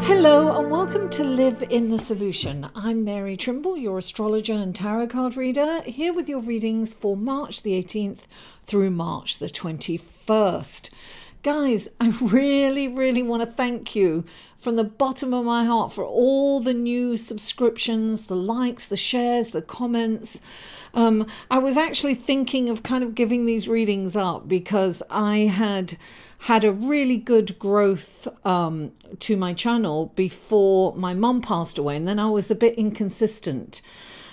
Hello and welcome to Live in the Solution. I'm Mary Trimble, your astrologer and tarot card reader, here with your readings for March the 18th through March the 21st. Guys, I really want to thank you from the bottom of my heart for all the new subscriptions, the likes, the shares, the comments. I was actually thinking of kind of giving these readings up because I had a really good growth to my channel before my mum passed away, and then I was a bit inconsistent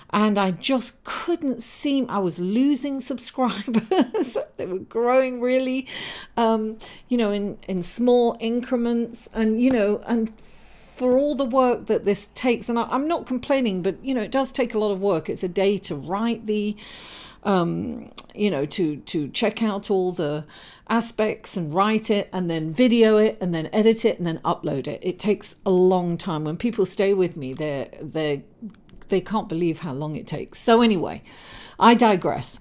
and I just couldn't seem, I was losing subscribers. They were growing really in small increments, and and for all the work that this takes, and I'm not complaining, but it does take a lot of work. It's a day to write the to check out all the aspects and write it and then video it and then edit it and then upload it. It takes a long time. When people stay with me, they can't believe how long it takes. So anyway, I digress.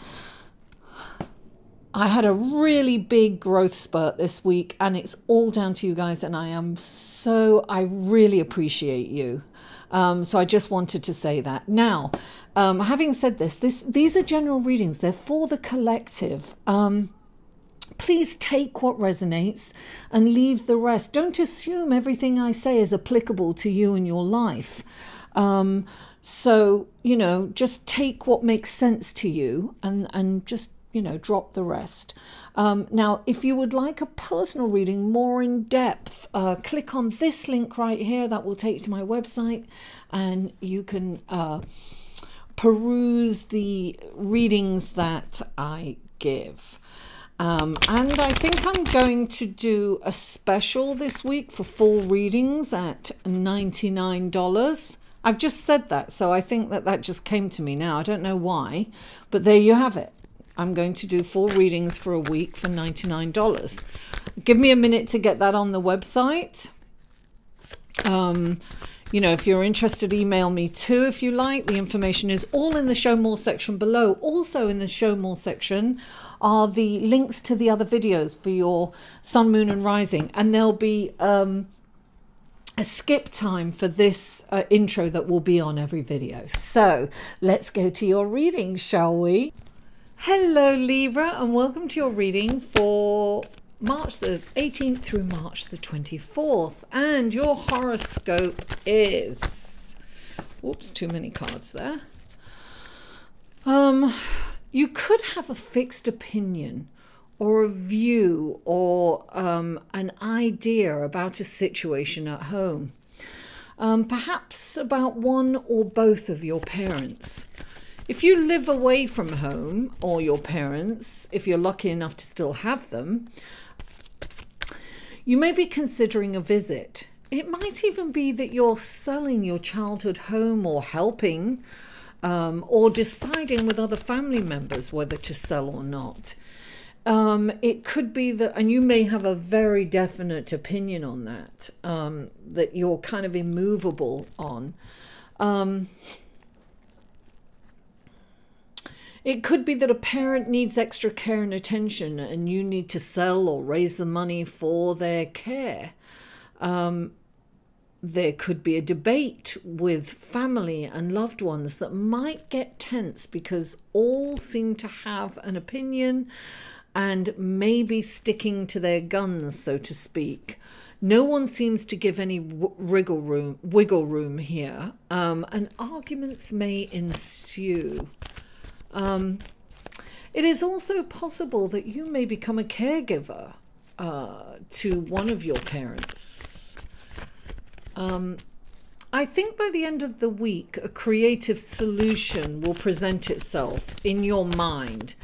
I had a really big growth spurt this week, and it's all down to you guys, and I really appreciate you. So I just wanted to say that. Now, having said these are general readings. They're for the collective. Please take what resonates and leave the rest. Don't assume everything I say is applicable to you and your life. So, just take what makes sense to you and just, drop the rest. Now, if you would like a personal reading more in depth, click on this link right here. That will take you to my website, and you can peruse the readings that I give. And I think I'm going to do a special this week for full readings at $99. I've just said that, so I think that just came to me now. I don't know why, but there you have it. I'm going to do full readings for a week for $99. Give me a minute to get that on the website. If you're interested, email me too if you like. The information is all in the Show More section below. Also in the Show More section are the links to the other videos for your Sun, Moon and Rising. And there'll be a skip time for this intro that will be on every video. So let's go to your reading, shall we? Hello Libra, and welcome to your reading for March the 18th through March the 24th. And your horoscope is, whoops, too many cards there. You could have a fixed opinion or a view or an idea about a situation at home. Perhaps about one or both of your parents. If you live away from home or your parents, if you're lucky enough to still have them, you may be considering a visit. It might even be that you're selling your childhood home or helping or deciding with other family members whether to sell or not. It could be that, and you may have a very definite opinion on that, that you're kind of immovable on. It could be that a parent needs extra care and attention and you need to sell or raise the money for their care. There could be a debate with family and loved ones that might get tense because all seem to have an opinion and maybe sticking to their guns, so to speak. No one seems to give any wiggle room here, and arguments may ensue. It is also possible that you may become a caregiver to one of your parents. I think by the end of the week, a creative solution will present itself in your mind.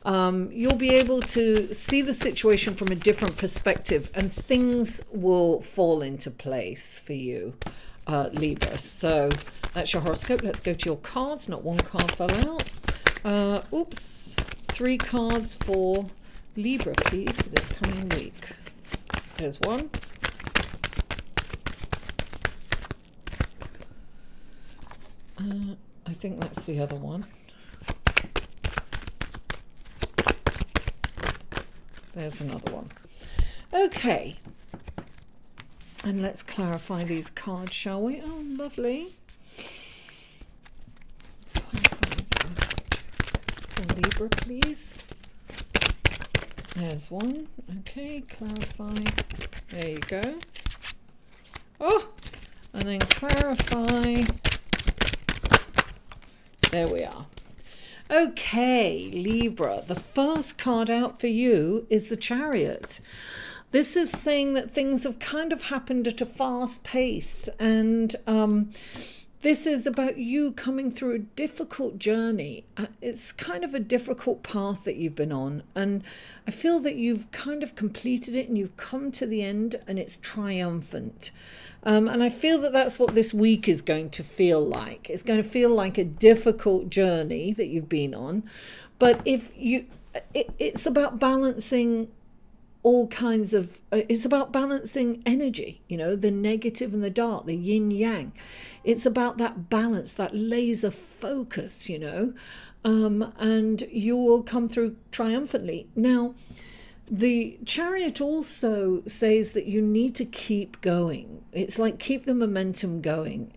You'll be able to see the situation from a different perspective, and things will fall into place for you, Libra. So that's your horoscope. Let's go to your cards. Not one card fell out. Oops, 3 cards for Libra, please, for this coming week. There's one. I think that's the other one. There's another one. Okay. And let's clarify these cards, shall we? Oh, lovely. For Libra, please. There's one. Okay, clarify. There you go. Oh, and then clarify. There we are. Okay, Libra, the first card out for you is the Chariot. This is saying that things have kind of happened at a fast pace, and this is about you coming through a difficult journey. It's kind of a difficult path that you've been on, and I feel that you've kind of completed it and you've come to the end, and it's triumphant. And I feel that that's what this week is going to feel like. It's going to feel like a difficult journey that you've been on, but it's about balancing all kinds of, it's about balancing energy, you know, the negative and the dark, the yin yang. It's about that balance, that laser focus, you know, and you will come through triumphantly. Now, the Chariot also says that you need to keep going. It's like keep the momentum going.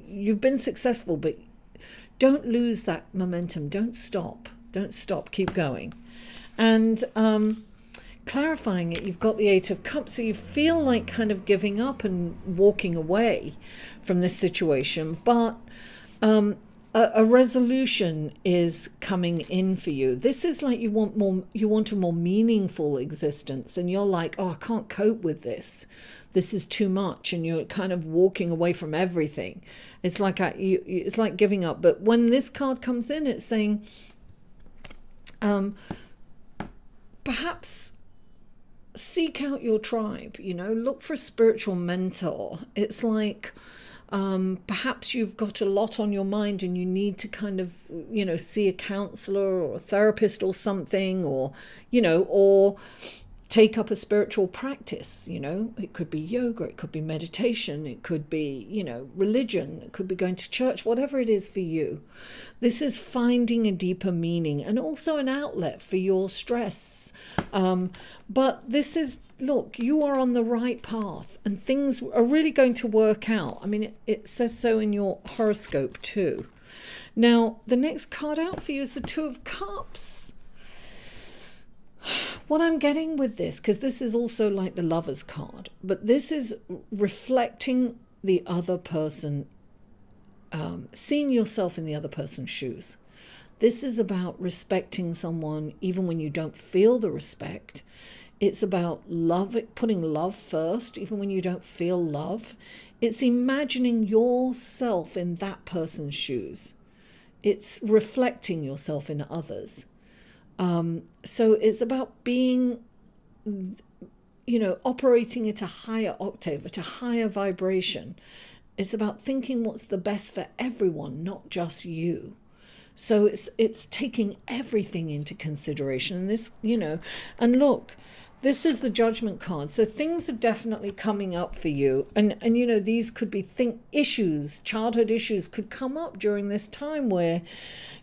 You've been successful, but don't lose that momentum. Don't stop. Don't stop. Keep going. And clarifying it, you've got the Eight of Cups, so you feel like kind of giving up and walking away from this situation, but a resolution is coming in for you. This is like you want a more meaningful existence, and you're like, oh, I can't cope with this. This is too much, and you're kind of walking away from everything. It's like it's like giving up. But when this card comes in, it's saying, perhaps seek out your tribe, you know, look for a spiritual mentor. It's like perhaps you've got a lot on your mind and you need to kind of, you know, see a counselor or a therapist or something, or, you know, or take up a spiritual practice. You know, it could be yoga, it could be meditation, it could be, you know, religion, it could be going to church, whatever it is for you. This is finding a deeper meaning and also an outlet for your stress. But this is, look, you are on the right path and things are really going to work out. I mean, it says so in your horoscope too. Now, the next card out for you is the Two of Cups. What I'm getting with this, because this is also like the Lover's card, but this is reflecting the other person, seeing yourself in the other person's shoes. This is about respecting someone even when you don't feel the respect. It's about love, putting love first even when you don't feel love. It's imagining yourself in that person's shoes. It's reflecting yourself in others. So it's about being, you know, operating at a higher octave, at a higher vibration. It's about thinking what's the best for everyone, not just you. So it's taking everything into consideration. And this, you know, and look, this is the Judgment card. So things are definitely coming up for you. And you know, these could be issues, childhood issues could come up during this time where,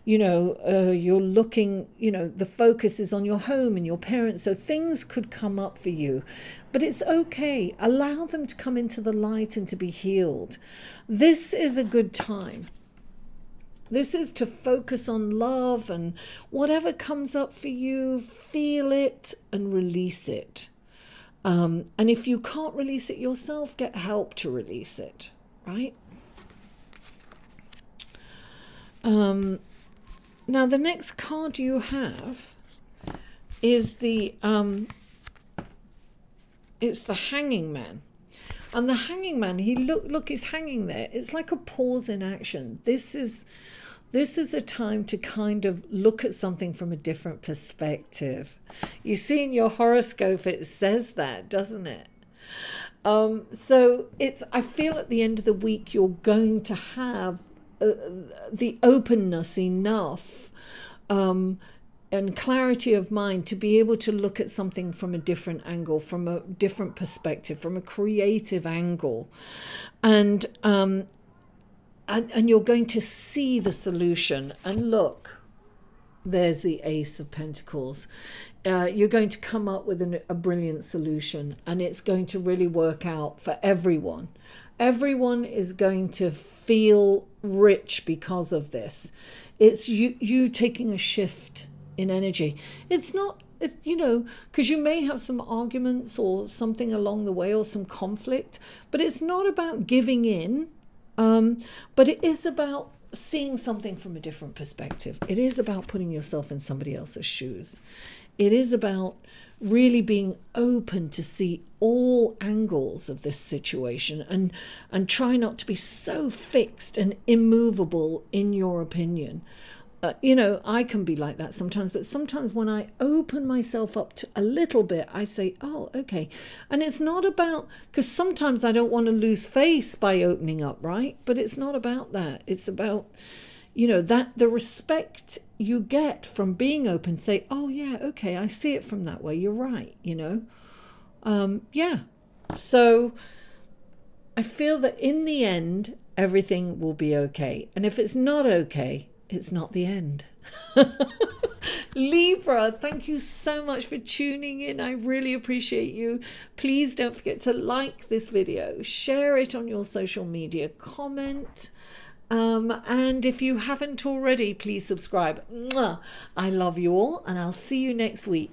you know, you're looking, you know, the focus is on your home and your parents. So things could come up for you. But it's okay. Allow them to come into the light and to be healed. This is a good time. This is to focus on love, and whatever comes up for you, feel it and release it. And if you can't release it yourself, get help to release it, right? Now, the next card you have is it's the Hanging Man. And the Hanging Man, look, he's hanging there. It's like a pause in action. This is a time to kind of look at something from a different perspective. You see in your horoscope, it says that, doesn't it? So I feel at the end of the week, you're going to have the openness enough and clarity of mind to be able to look at something from a different angle, from a different perspective, from a creative angle. And you're going to see the solution. And look, There's the Ace of Pentacles. You're going to come up with a brilliant solution, and it's going to really work out for everyone. Everyone is going to feel rich because of this. It's you taking a shift in energy. It's not, you know, because you may have some arguments or something along the way or some conflict, but it's not about giving in, but it is about seeing something from a different perspective. It is about putting yourself in somebody else's shoes. It is about really being open to see all angles of this situation, and try not to be so fixed and immovable in your opinion. You know, I can be like that sometimes, but sometimes when I open myself up to a little bit, I say, oh, okay. And it's not about, because sometimes I don't want to lose face by opening up, right? But it's not about that. It's about, you know, that the respect you get from being open, say, oh yeah, okay, I see it from that way. You're right, you know? Yeah. So I feel that in the end, everything will be okay. And if it's not okay, it's not the end. Libra, thank you so much for tuning in. I really appreciate you. Please don't forget to like this video, share it on your social media, comment, and if you haven't already, please subscribe. Mwah! I love you all, and I'll see you next week.